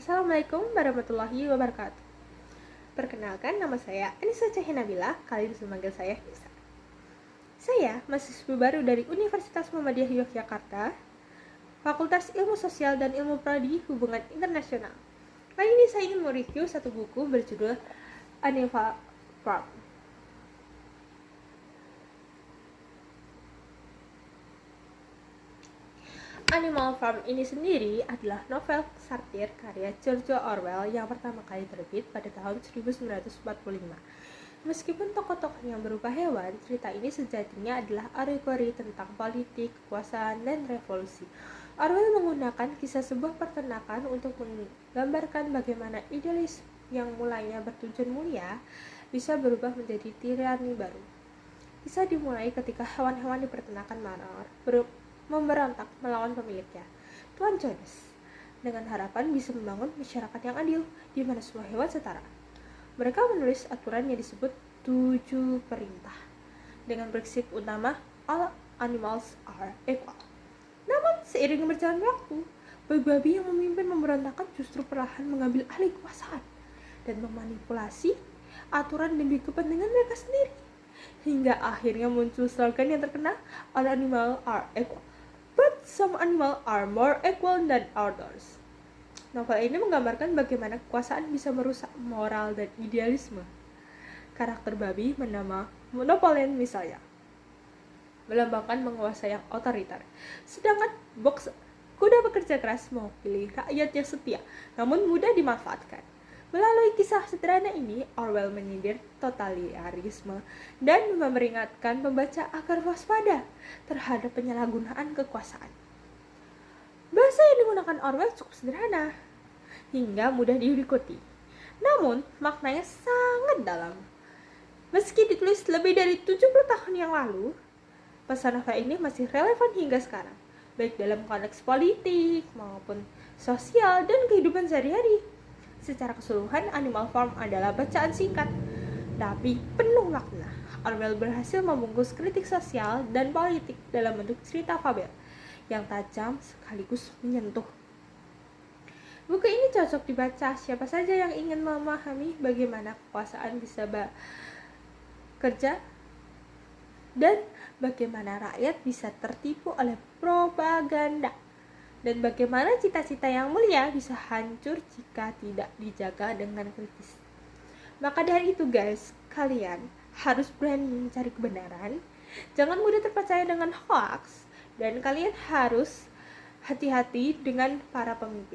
Assalamualaikum warahmatullahi wabarakatuh. Perkenalkan, nama saya Anissa Nabila. Kalian bisa manggil saya Nisa. Saya mahasiswa baru dari Universitas Muhammadiyah Yogyakarta, Fakultas Ilmu Sosial dan Ilmu Prodi Hubungan Internasional. Kali ini saya ingin mereview satu buku berjudul Animal Farm. Animal Farm ini sendiri adalah novel satir karya George Orwell yang pertama kali terbit pada tahun 1945. Meskipun tokoh-tokohnya berupa hewan, cerita ini sejatinya adalah alegori tentang politik, kekuasaan, dan revolusi. Orwell menggunakan kisah sebuah peternakan untuk menggambarkan bagaimana idealis yang mulainya bertujuan mulia bisa berubah menjadi tirani baru. Kisah dimulai ketika hewan-hewan di peternakan memberontak melawan pemiliknya, Tuan Jones, dengan harapan bisa membangun masyarakat yang adil, di mana semua hewan setara. Mereka menulis aturan yang disebut 7 perintah, dengan prinsip utama all animals are equal. Namun, seiring berjalan waktu, babi-babi yang memimpin pemberontakan justru perlahan mengambil alih kekuasaan dan memanipulasi aturan demi kepentingan mereka sendiri. Hingga akhirnya muncul slogan yang terkenal, all animals are equal, but some animals are more equal than others. Novel ini menggambarkan bagaimana kekuasaan bisa merusak moral dan idealisme. Karakter babi bernama Napoleon misalnya, melambangkan penguasa yang otoriter. Sedangkan Boxer, kuda bekerja keras mewakili rakyat yang setia, namun mudah dimanfaatkan. Melalui kisah sederhana ini, Orwell menyindir totalitarisme dan memperingatkan pembaca agar waspada terhadap penyalahgunaan kekuasaan. Bahasa yang digunakan Orwell cukup sederhana, hingga mudah diikuti. Namun, maknanya sangat dalam. Meski ditulis lebih dari 70 tahun yang lalu, pesan novel ini masih relevan hingga sekarang, baik dalam konteks politik maupun sosial dan kehidupan sehari-hari. Secara keseluruhan, Animal Farm adalah bacaan singkat, tapi penuh makna. Orwell berhasil membungkus kritik sosial dan politik dalam bentuk cerita fabel yang tajam sekaligus menyentuh. Buku ini cocok dibaca siapa saja yang ingin memahami bagaimana kekuasaan bisa bekerja dan bagaimana rakyat bisa tertipu oleh propaganda, dan bagaimana cita-cita yang mulia bisa hancur jika tidak dijaga dengan kritis. Maka dari itu guys, kalian harus berani mencari kebenaran, jangan mudah terpercaya dengan hoax, dan kalian harus hati-hati dengan para pemimpin.